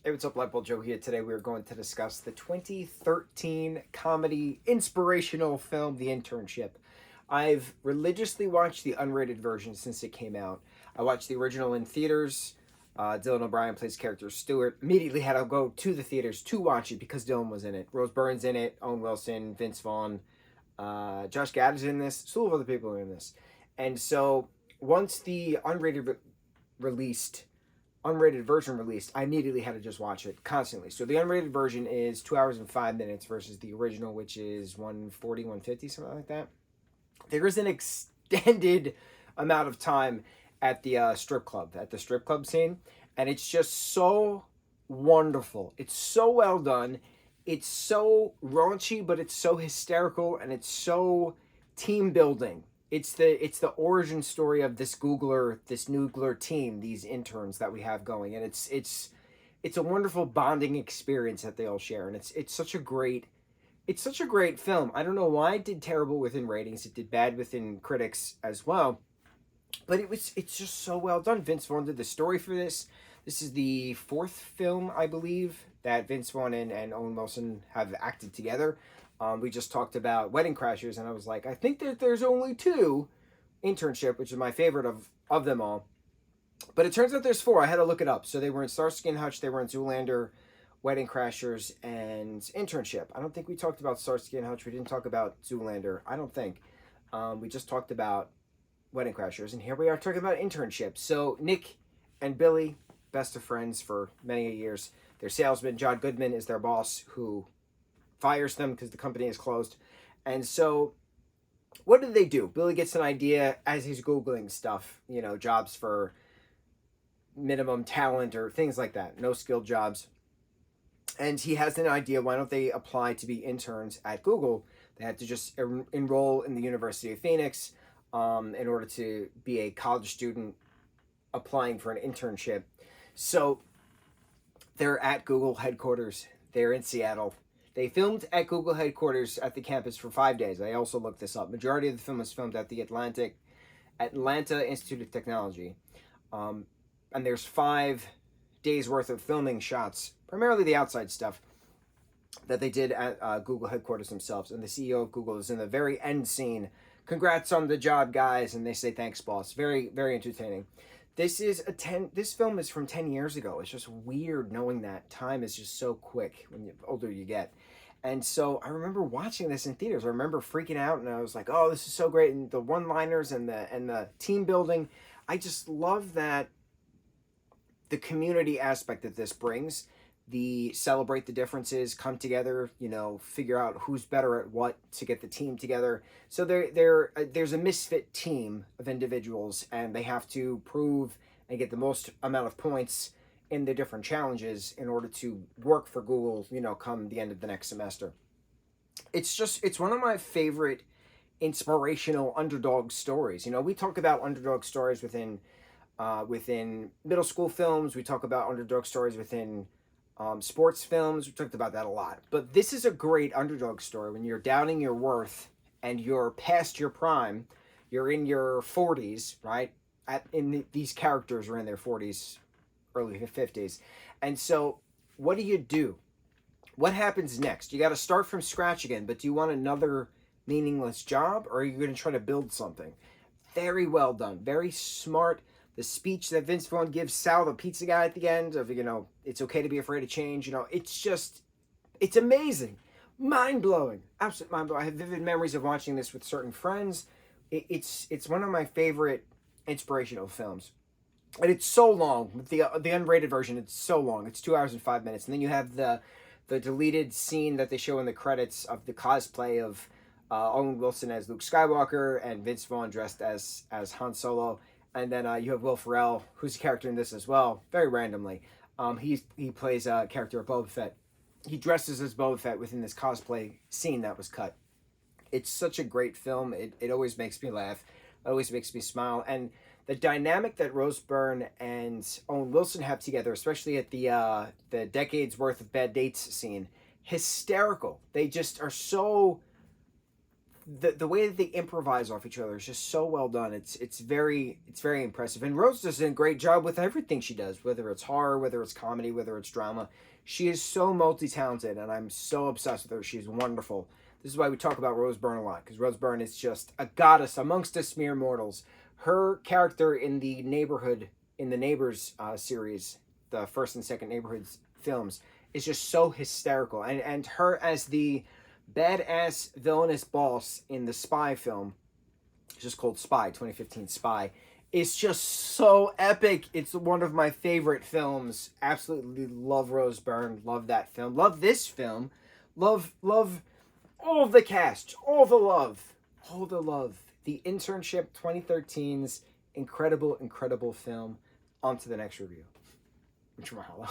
Hey, what's up, lightboltjoe here. Today we are going to discuss the 2013 comedy inspirational film, The Internship. I've religiously watched the unrated version since it came out. I watched the original in theaters. Dylan O'Brien plays character Stewart. Immediately had to go to the theaters to watch it because Dylan was in it. Rose Byrne's in it, Owen Wilson, Vince Vaughn, Josh Gad is in this. A slew of other people are in this. And so once the released unrated version released, I immediately had to just watch it constantly. So the unrated version is 2 hours and 5 minutes versus the original, which is 140, 150, something like that. There is an extended amount of time at the strip club scene, and it's just so wonderful. It's so well done. It's so raunchy, but it's so hysterical, and it's so team building. It's the origin story of this Googler team, these interns that we have going, and it's a wonderful bonding experience that they all share, and it's such a great film. I don't know why it did terrible within ratings. It did bad within critics as well, but it's just so well done. Vince Vaughn did the story for this. This is the fourth film, I believe, that Vince Vaughn and Owen Wilson have acted together. We just talked about Wedding Crashers, and I was like, I think that there's only two. Internship, which is my favorite of them all. But it turns out there's four. I had to look it up. So they were in Starsky and Hutch, they were in Zoolander, Wedding Crashers, and Internship. I don't think we talked about Starsky and Hutch. We didn't talk about Zoolander. I don't think. We just talked about Wedding Crashers, and here we are talking about Internship. So Nick and Billy, best of friends for many years. Their salesman, John Goodman, is their boss, who fires them because the company is closed. And so what do they do? Billy gets an idea as he's Googling stuff, jobs for minimum talent or things like that, no skilled jobs. And he has an idea, why don't they apply to be interns at Google? They had to just enroll in the University of Phoenix in order to be a college student applying for an internship. So they're at Google headquarters. They're in Seattle. They filmed at Google headquarters at the campus for 5 days. I also looked this up. Majority of the film was filmed at the Atlanta Institute of Technology. And there's 5 days worth of filming shots, primarily the outside stuff, that they did at Google headquarters themselves. And the CEO of Google is in the very end scene. Congrats on the job, guys. And they say, thanks, boss. Very, very entertaining. This film is from 10 years ago. It's just weird knowing that time is just so quick when the older you get. And so I remember watching this in theaters. I remember freaking out, and I was like, oh, this is so great. And the one-liners and the team building. I just love that the community aspect that this brings. The celebrate the differences, come together, figure out who's better at what to get the team together. So there's a misfit team of individuals, and they have to prove and get the most amount of points in the different challenges in order to work for Google, come the end of the next semester. It's one of my favorite inspirational underdog stories. We talk about underdog stories within middle school films. We talk about underdog stories within sports films. We talked about that a lot. But this is a great underdog story when you're doubting your worth and you're past your prime. You're in your 40s, right? These characters are in their 40s, early 50s. And so what do you do? What happens next? You got to start from scratch again, but do you want another meaningless job, or are you going to try to build something? Very well done. Very smart. The speech that Vince Vaughn gives Sal, the pizza guy, at the end of, it's okay to be afraid of change. It's amazing. Mind-blowing. Absolutely mind-blowing. I have vivid memories of watching this with certain friends. It's one of my favorite inspirational films. And it's so long. The unrated version, it's so long. It's 2 hours and 5 minutes. And then you have the deleted scene that they show in the credits of the cosplay of Owen Wilson as Luke Skywalker and Vince Vaughn dressed as Han Solo. And then you have Will Ferrell, who's a character in this as well, very randomly. He plays a character of Boba Fett. He dresses as Boba Fett within this cosplay scene that was cut. It's such a great film. It always makes me laugh. It always makes me smile. And the dynamic that Rose Byrne and Owen Wilson have together, especially at the decades worth of bad dates scene, hysterical. They just are so the way that they improvise off each other is just so well done. It's very impressive. And Rose does a great job with everything she does, whether it's horror, whether it's comedy, whether it's drama. She is so multi-talented, and I'm so obsessed with her. She's wonderful. This is why we talk about Rose Byrne a lot, because Rose Byrne is just a goddess amongst us mere mortals. Her character in the Neighbors series, the first and second Neighborhoods films, is just so hysterical. And her as the badass villainous boss in the Spy film, it's just called Spy, 2015 Spy, is just so epic. It's one of my favorite films. Absolutely love Rose Byrne. Love that film. Love this film. Love all of the cast. All the love. All the love. The Internship 2013's incredible film. On to the next review. Mucho mahalo.